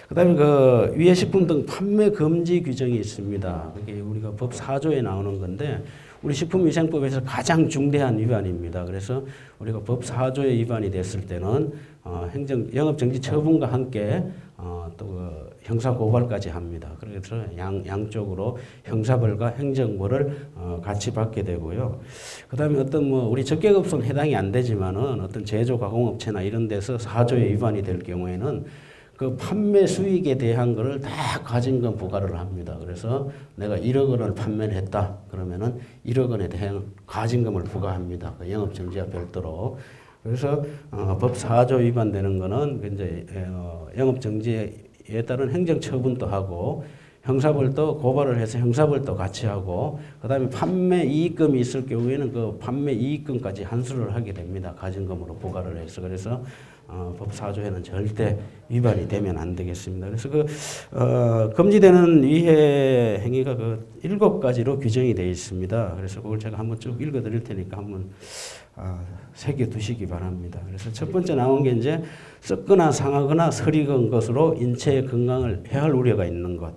그다음에 위해 식품 등 판매 금지 규정이 있습니다. 그게 우리가 법 4조에 나오는 건데 우리 식품위생법에서 가장 중대한 위반입니다. 그래서 우리가 법 4조에 위반이 됐을 때는 영업정지 처분과 함께 또 형사고발까지 합니다. 그래서 양쪽으로 형사벌과 행정벌을 같이 받게 되고요. 그 다음에 어떤 우리 적객업소는 해당이 안 되지만은 어떤 제조 가공업체나 이런 데서 4조에 위반이 될 경우에는 그 판매 수익에 대한 거를 다 과징금 부과를 합니다. 그래서 내가 1억 원을 판매를 했다. 그러면은 1억 원에 대한 과징금을 부과합니다. 그 영업정지와 별도로. 그래서 법 4조 위반되는 거는 이제 영업정지에 따른 행정처분도 하고 형사벌도 고발을 해서 형사벌도 같이 하고 그다음에 판매 이익금이 있을 경우에는 그 판매 이익금까지 환수를 하게 됩니다. 과징금으로 부과를 해서. 그래서 법 4조에는 절대 위반이 되면 안 되겠습니다. 그래서 금지되는 위해 행위가 7가지로 규정이 되어 있습니다. 그래서 그걸 제가 한번 쭉 읽어 드릴 테니까 한번 새겨 두시기 바랍니다. 그래서 첫 번째 나온 게 이제 썩거나 상하거나 서리건 것으로 인체의 건강을 해할 우려가 있는 것.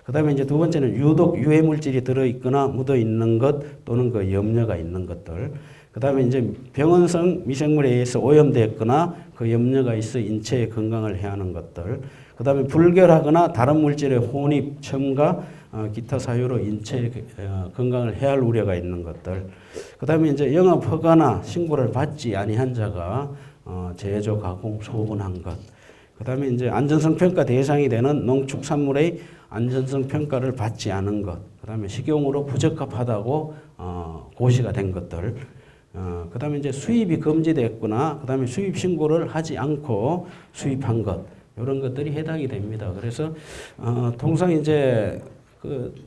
그 다음에 이제 두 번째는 유독 유해 물질이 들어있거나 묻어 있는 것 또는 그 염려가 있는 것들. 그 다음에 이제 병원성 미생물에 의해서 오염되었거나 그 염려가 있어 인체의 건강을 해하는 것들. 그 다음에 불결하거나 다른 물질의 혼입, 첨가, 기타 사유로 인체의 건강을 해할 우려가 있는 것들. 그 다음에 이제 영업 허가나 신고를 받지 아니한 자가 제조, 가공, 소분한 것. 그 다음에 이제 안전성 평가 대상이 되는 농축산물의 안전성 평가를 받지 않은 것. 그 다음에 식용으로 부적합하다고 고시가 된 것들. 그 다음에 이제 수입이 금지됐거나 그 다음에 수입 신고를 하지 않고 수입한 것. 이런 것들이 해당이 됩니다. 그래서 통상 이제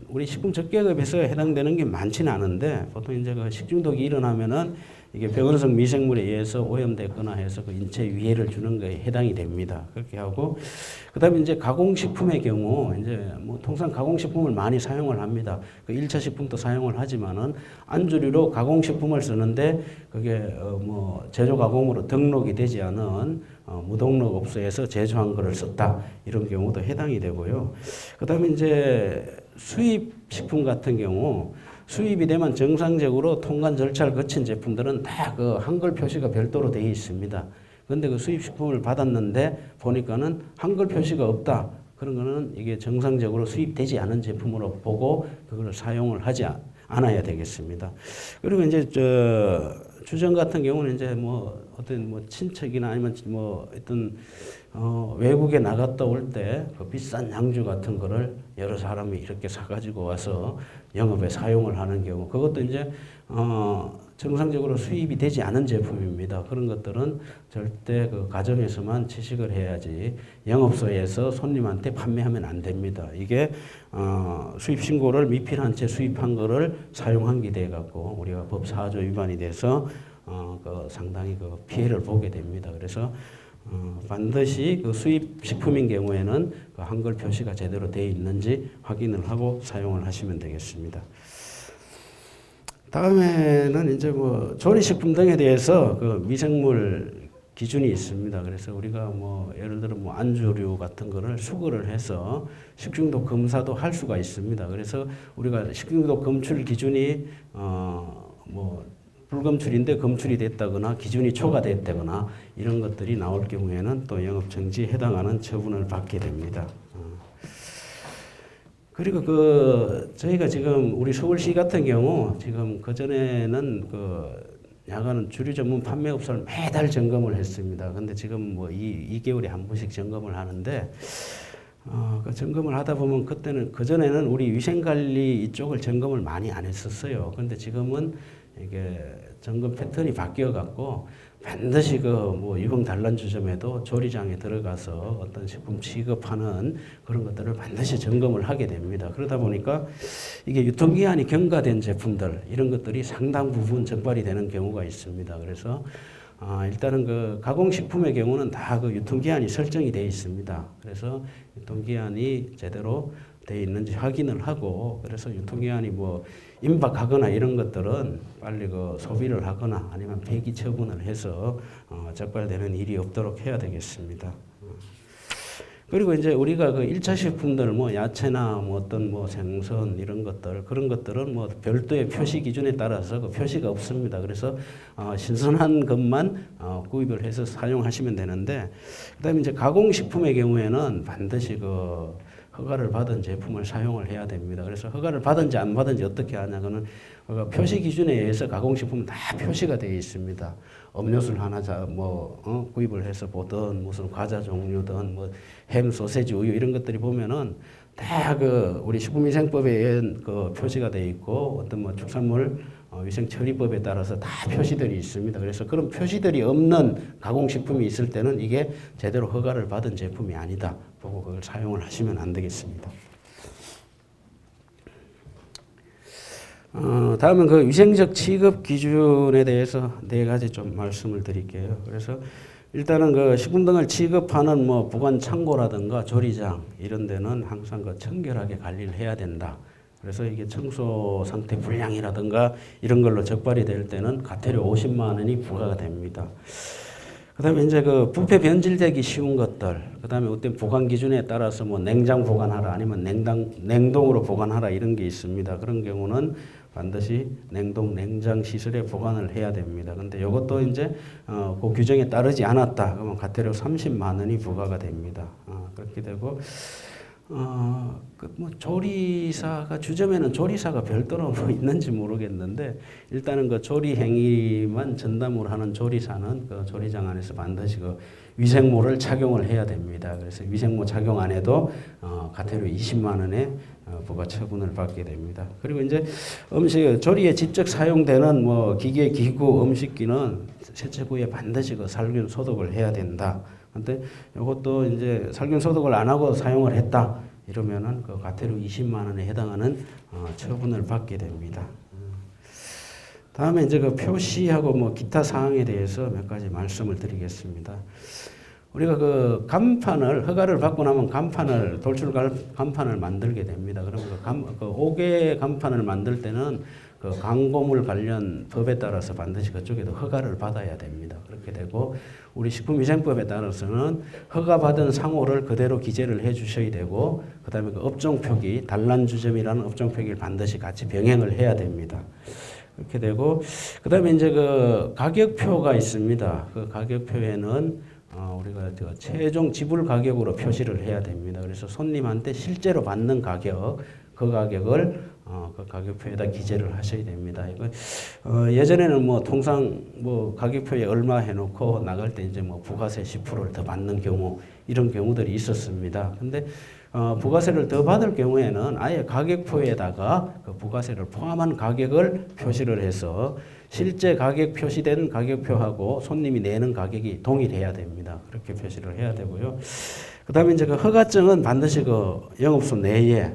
우리 식품 적객업에서 해당되는 게 많지는 않은데 보통 이제 식중독이 일어나면은 이게 병원성 미생물에 의해서 오염됐거나 해서 인체 위해를 주는 거에 해당이 됩니다. 그렇게 하고 그다음에 이제 가공식품의 경우 이제 통상 가공식품을 많이 사용을 합니다. 1차 식품도 사용을 하지만은 안주류로 가공식품을 쓰는데 그게 제조 가공으로 등록이 되지 않은 무등록 업소에서 제조한 거를 썼다 이런 경우도 해당이 되고요. 그다음에 이제 수입 식품 같은 경우 수입이 되면 정상적으로 통관 절차를 거친 제품들은 다 한글 표시가 별도로 되어 있습니다. 그런데 그 수입식품을 받았는데 보니까는 한글 표시가 없다. 그런 거는 이게 정상적으로 수입되지 않은 제품으로 보고 그걸 사용을 하지 않아야 되겠습니다. 그리고 이제 주정 같은 경우는 이제 어떤 친척이나 아니면 어떤 외국에 나갔다 올 때 그 비싼 양주 같은 거를 여러 사람이 이렇게 사가지고 와서 영업에 사용을 하는 경우 그것도 이제 정상적으로 수입이 되지 않은 제품입니다. 그런 것들은 절대 가정에서만 취식을 해야지 영업소에서 손님한테 판매하면 안 됩니다. 이게 수입 신고를 미필한 채 수입한 거를 사용한 게 돼 갖고 우리가 법 4조 위반이 돼서 상당히 피해를 보게 됩니다. 그래서 반드시 그 수입 식품인 경우에는 그 한글 표시가 제대로 되어 있는지 확인을 하고 사용을 하시면 되겠습니다. 다음에는 이제 뭐 조리식품 등에 대해서 그 미생물 기준이 있습니다. 그래서 우리가 뭐 예를 들어 뭐 안주류 같은 거를 수거를 해서 식중독 검사도 할 수가 있습니다. 그래서 우리가 식중독 검출 기준이 뭐 불검출인데 검출이 됐다거나 기준이 초과됐다거나 이런 것들이 나올 경우에는 또 영업정지에 해당하는 처분을 받게 됩니다. 그리고 저희가 지금 우리 서울시 같은 경우 지금 그전에는 야간 주류 전문 판매업소를 매달 점검을 했습니다. 근데 지금 뭐 2개월에 한 번씩 점검을 하는데 그 점검을 하다 보면 그전에는 우리 위생관리 이쪽을 점검을 많이 안 했었어요. 근데 지금은 이게 점검 패턴이 바뀌어 갖고 반드시 뭐 유흥 단란주점에도 조리장에 들어가서 어떤 식품 취급하는 그런 것들을 반드시 점검을 하게 됩니다. 그러다 보니까 이게 유통기한이 경과된 제품들 이런 것들이 상당 부분 적발이 되는 경우가 있습니다. 그래서 일단은 그 가공식품의 경우는 다 그 유통기한이 설정이 되어 있습니다. 그래서 유통기한이 제대로 되어 있는지 확인을 하고 그래서 유통기한이 뭐 임박하거나 이런 것들은 빨리 그 소비를 하거나 아니면 폐기 처분을 해서 적발되는 일이 없도록 해야 되겠습니다. 그리고 이제 우리가 그 1차 식품들 뭐 야채나 뭐 어떤 뭐 생선 이런 것들 그런 것들은 뭐 별도의 표시 기준에 따라서 그 표시가 없습니다. 그래서 신선한 것만 구입을 해서 사용하시면 되는데 그다음에 이제 가공식품의 경우에는 반드시 그 허가를 받은 제품을 사용을 해야 됩니다. 그래서 허가를 받은지 안 받은지 어떻게 하냐고는 표시 기준에 의해서 가공식품은 다 표시가 되어 있습니다. 음료수를 하나 구입을 해서 보든 무슨 과자 종류든 뭐 햄, 소세지, 우유 이런 것들이 보면은 다 우리 식품위생법에 의한 그 표시가 되어 있고 어떤 뭐 축산물 위생처리법에 따라서 다 표시들이 있습니다. 그래서 그런 표시들이 없는 가공식품이 있을 때는 이게 제대로 허가를 받은 제품이 아니다 보고 그걸 사용을 하시면 안 되겠습니다. 다음은 그 위생적 취급 기준에 대해서 4가지 좀 말씀을 드릴게요. 그래서 일단은 그 식품 등을 취급하는 뭐 보관 창고라든가 조리장 이런 데는 항상 그 청결하게 관리를 해야 된다. 그래서 이게 청소 상태 불량이라든가 이런 걸로 적발이 될 때는 과태료 50만 원이 부과가 됩니다. 그다음에 이제 그 부패 변질되기 쉬운 것들, 그다음에 어떤 보관 기준에 따라서 뭐 냉장 보관하라 아니면 냉동으로 보관하라 이런 게 있습니다. 그런 경우는 반드시 냉장 시설에 보관을 해야 됩니다. 근데 이것도 이제 그 규정에 따르지 않았다. 그러면 과태료 30만 원이 부과가 됩니다. 그렇게 되고 뭐 조리사가 주점에는 조리사가 별도로 뭐 있는지 모르겠는데 일단은 그 조리 행위만 전담으로 하는 조리사는 그 조리장 안에서 반드시 그 위생모를 착용을 해야 됩니다. 그래서 위생모 착용 안 해도 과태료 20만 원의 부과 처분을 받게 됩니다. 그리고 이제 조리에 직접 사용되는 뭐 기계, 기구, 음식기는 세척 후에 반드시 그 살균 소독을 해야 된다. 근데 이것도 이제 살균 소독을 안 하고 사용을 했다 이러면은 그 과태료 20만 원에 해당하는 처분을 받게 됩니다. 다음에 이제 그 표시하고 뭐 기타 사항에 대해서 몇 가지 말씀을 드리겠습니다. 우리가 그 간판을 허가를 받고 나면 돌출 간판을 만들게 됩니다. 그러면 그 5개 간판을 만들 때는 그 광고물 관련 법에 따라서 반드시 그쪽에도 허가를 받아야 됩니다. 그렇게 되고 우리 식품위생법에 따라서는 허가받은 상호를 그대로 기재를 해 주셔야 되고 그다음에 그 업종표기, 단란주점이라는 업종표기를 반드시 같이 병행을 해야 됩니다. 그렇게 되고 그다음에 이제 그 가격표가 있습니다. 그 가격표에는 우리가 최종 지불 가격으로 표시를 해야 됩니다. 그래서 손님한테 실제로 받는 가격, 그 가격을 그 가격표에다 기재를 하셔야 됩니다. 이거 예전에는 뭐 통상 뭐 가격표에 얼마 해놓고 나갈 때 이제 뭐 부가세 10%를 더 받는 경우 이런 경우들이 있었습니다. 근데 부가세를 더 받을 경우에는 아예 가격표에다가 그 부가세를 포함한 가격을 표시를 해서 실제 가격 표시된 가격표하고 손님이 내는 가격이 동일해야 됩니다. 그렇게 표시를 해야 되고요. 그다음에 이제 그 허가증은 반드시 그 영업소 내에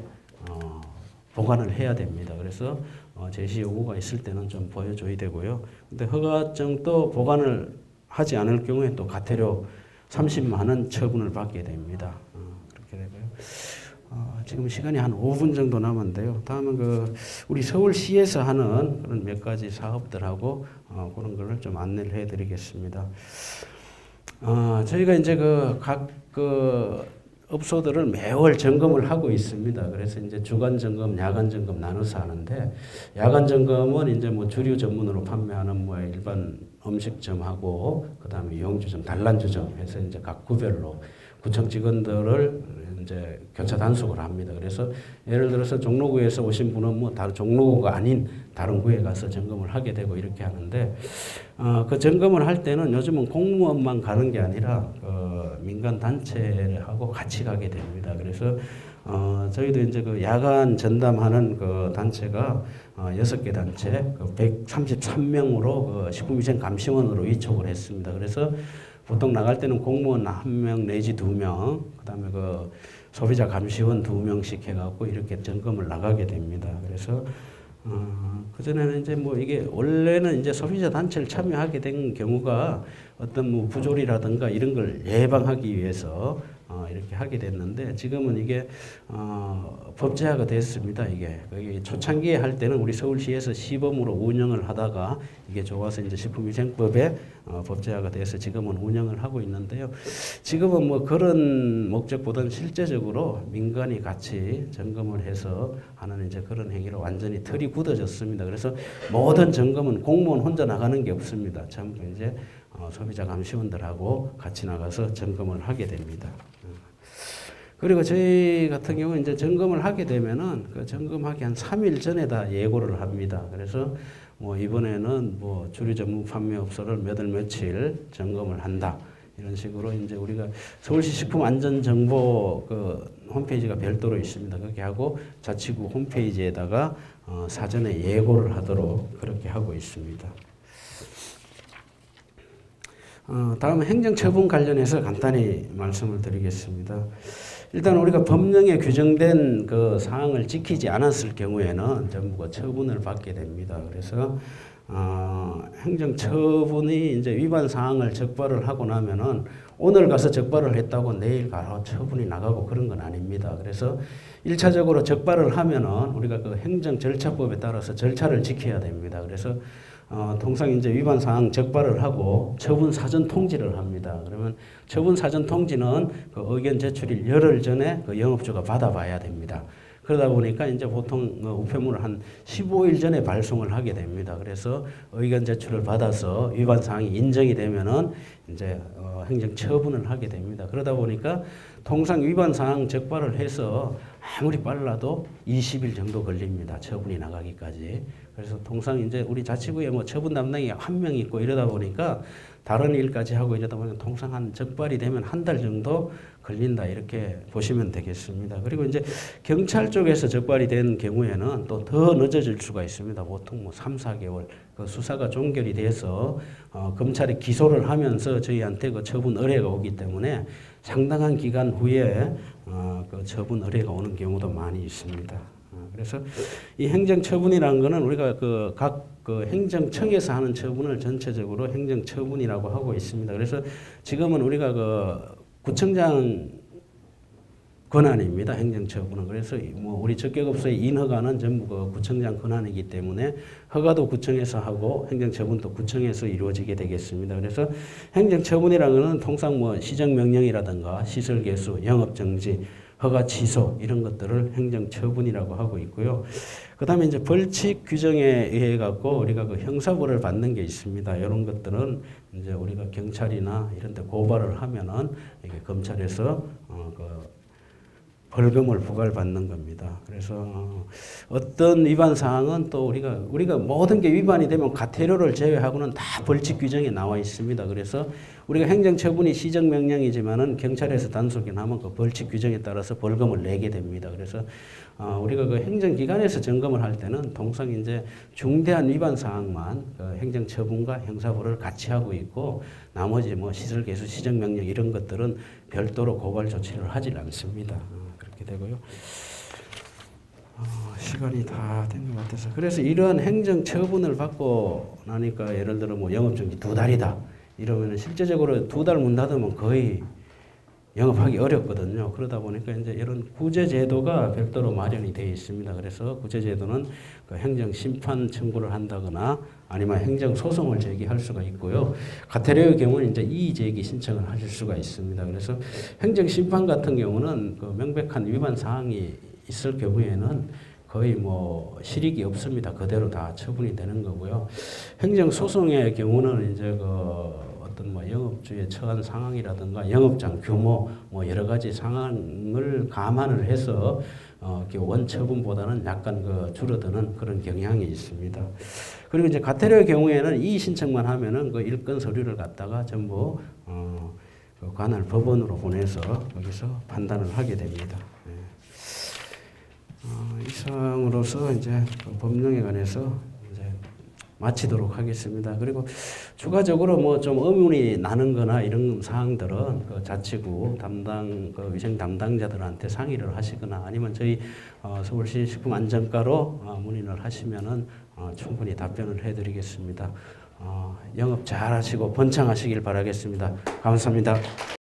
보관을 해야 됩니다. 그래서 제시 요구가 있을 때는 좀 보여줘야 되고요. 근데 허가증도 보관을 하지 않을 경우에 또 과태료 30만 원 처분을 받게 됩니다. 그렇게 되고요. 지금 시간이 한 5분 정도 남았는데요. 다음은 우리 서울시에서 하는 그런 몇 가지 사업들하고 그런 거를 좀 안내를 해드리겠습니다. 저희가 이제 각 업소들을 매월 점검을 하고 있습니다. 그래서 이제 주간 점검, 야간 점검 나눠서 하는데, 야간 점검은 이제 뭐 주류 전문으로 판매하는 뭐 일반 음식점하고 그다음에 용주점, 단란주점 해서 이제 각 구별로 구청 직원들을 이제 교차 단속을 합니다. 그래서 예를 들어서 종로구에서 오신 분은 뭐 다른 종로구가 아닌 다른 구에 가서 점검을 하게 되고 이렇게 하는데, 그 점검을 할 때는 요즘은 공무원만 가는 게 아니라 민간 단체하고 같이 가게 됩니다. 그래서 저희도 이제 야간 전담하는 단체가 6개 단체 133명으로 식품위생감시원으로 위촉을 했습니다. 그래서 보통 나갈 때는 공무원 1명 내지 2명, 그다음에 소비자 감시원 2명씩 해갖고 이렇게 점검을 나가게 됩니다. 그래서 그전에는 이제 뭐 이게 원래는 이제 소비자 단체를 참여하게 된 경우가 어떤 뭐 부조리라든가 이런 걸 예방하기 위해서 이렇게 하게 됐는데, 지금은 이게 법제화가 됐습니다. 이게 초창기에 할 때는 우리 서울시에서 시범으로 운영을 하다가 이게 좋아서 이제 식품위생법에 법제화가 돼서 지금은 운영을 하고 있는데요. 지금은 뭐 그런 목적보다는 실제적으로 민간이 같이 점검을 해서 하는 이제 그런 행위로 완전히 틀이 굳어졌습니다. 그래서 모든 점검은 공무원 혼자 나가는 게 없습니다. 전부 이제 소비자 감시원들하고 같이 나가서 점검을 하게 됩니다. 그리고 저희 같은 경우는 이제 점검을 하게 되면은 점검하기 한 3일 전에 다 예고를 합니다. 그래서 뭐 이번에는 뭐 주류 전문 판매업소를 몇 월 며칠 점검을 한다. 이런 식으로 이제 우리가 서울시 식품안전정보 홈페이지가 별도로 있습니다. 그렇게 하고 자치구 홈페이지에다가 사전에 예고를 하도록 그렇게 하고 있습니다. 다음 행정처분 관련해서 간단히 말씀을 드리겠습니다. 일단 우리가 법령에 규정된 사항을 지키지 않았을 경우에는 전부 처분을 받게 됩니다. 그래서 행정처분이 이제 위반 사항을 적발을 하고 나면은 오늘 가서 적발을 했다고 내일 바로 처분이 나가고 그런 건 아닙니다. 그래서 1차적으로 적발을 하면은 우리가 행정절차법에 따라서 절차를 지켜야 됩니다. 그래서 통상 이제 위반 사항 적발을 하고 처분 사전 통지를 합니다. 그러면 처분 사전 통지는 의견 제출일 열흘 전에 영업주가 받아봐야 됩니다. 그러다 보니까 이제 보통 우편물을 한 15일 전에 발송을 하게 됩니다. 그래서 의견 제출을 받아서 위반 사항이 인정이 되면은 이제 행정 처분을 하게 됩니다. 그러다 보니까 통상 위반 사항 적발을 해서 아무리 빨라도 20일 정도 걸립니다. 처분이 나가기까지. 그래서 통상 이제 우리 자치구에 뭐 처분 담당이 1명 있고 이러다 보니까 다른 일까지 하고 이러다 보니까 통상 한 적발이 되면 한 달 정도 걸린다 이렇게 보시면 되겠습니다. 그리고 이제 경찰 쪽에서 적발이 된 경우에는 또 더 늦어질 수가 있습니다. 보통 뭐 3, 4개월 수사가 종결이 돼서 검찰이 기소를 하면서 저희한테 처분 의뢰가 오기 때문에 상당한 기간 후에 처분 의뢰가 오는 경우도 많이 있습니다. 그래서 이 행정처분이라는 것은 우리가 각 행정청에서 하는 처분을 전체적으로 행정처분이라고 하고 있습니다. 그래서 지금은 우리가 구청장 권한입니다. 행정처분은. 그래서 뭐 우리 적격업소의 인허가는 전부 구청장 권한이기 때문에 허가도 구청에서 하고 행정처분도 구청에서 이루어지게 되겠습니다. 그래서 행정처분이라는 것은 통상 뭐 시정명령이라든가 시설개수, 영업정지, 허가 취소 이런 것들을 행정처분이라고 하고 있고요. 그 다음에 이제 벌칙 규정에 의해 갖고 우리가 형사벌을 받는 게 있습니다. 이런 것들은 이제 우리가 경찰이나 이런 데 고발을 하면은 이게 검찰에서 벌금을 부과받는 겁니다. 그래서 어떤 위반 사항은 또 우리가 모든 게 위반이 되면 과태료를 제외하고는 다 벌칙 규정에 나와 있습니다. 그래서 우리가 행정처분이 시정명령이지만은 경찰에서 단속이 나면 그 벌칙 규정에 따라서 벌금을 내게 됩니다. 그래서 우리가 행정기관에서 점검을 할 때는 통상 이제 중대한 위반 사항만 행정처분과 형사벌을 같이 하고 있고 나머지 뭐 시설개수, 시정명령 이런 것들은 별도로 고발 조치를 하질 않습니다. 그렇게 되고요. 시간이 다 된 것 같아서 그래서 이러한 행정처분을 받고 나니까 예를 들어 뭐 영업정지 2달이다. 이러면 실제적으로 2달 문 닫으면 거의 영업하기 어렵거든요. 그러다 보니까 이제 이런 구제 제도가 별도로 마련이 되어 있습니다. 그래서 구제 제도는 그 행정 심판 청구를 한다거나 아니면 행정 소송을 제기할 수가 있고요. 카테르의 경우는 이제 이의 제기 신청을 하실 수가 있습니다. 그래서 행정 심판 같은 경우는 그 명백한 위반 사항이 있을 경우에는 거의 뭐 실익이 없습니다. 그대로 다 처분이 되는 거고요. 행정 소송의 경우는 이제 그 어떤 뭐 영업주의 처한 상황이라든가 영업장 규모 뭐 여러 가지 상황을 감안을 해서 원 처분보다는 약간 그 줄어드는 그런 경향이 있습니다. 그리고 이제 가태료의 경우에는 이의 신청만 하면은 그 일건 서류를 갖다가 전부 그 관할 법원으로 보내서 거기서 판단을 하게 됩니다. 이상으로서 이제 그 법령에 관해서 이제 마치도록 하겠습니다. 그리고 추가적으로 뭐 좀 의문이 나는 거나 이런 사항들은 그 자치구 담당, 그 위생 담당자들한테 상의를 하시거나 아니면 저희 서울시 식품안전과로 문의를 하시면은 충분히 답변을 해드리겠습니다. 영업 잘 하시고 번창하시길 바라겠습니다. 감사합니다.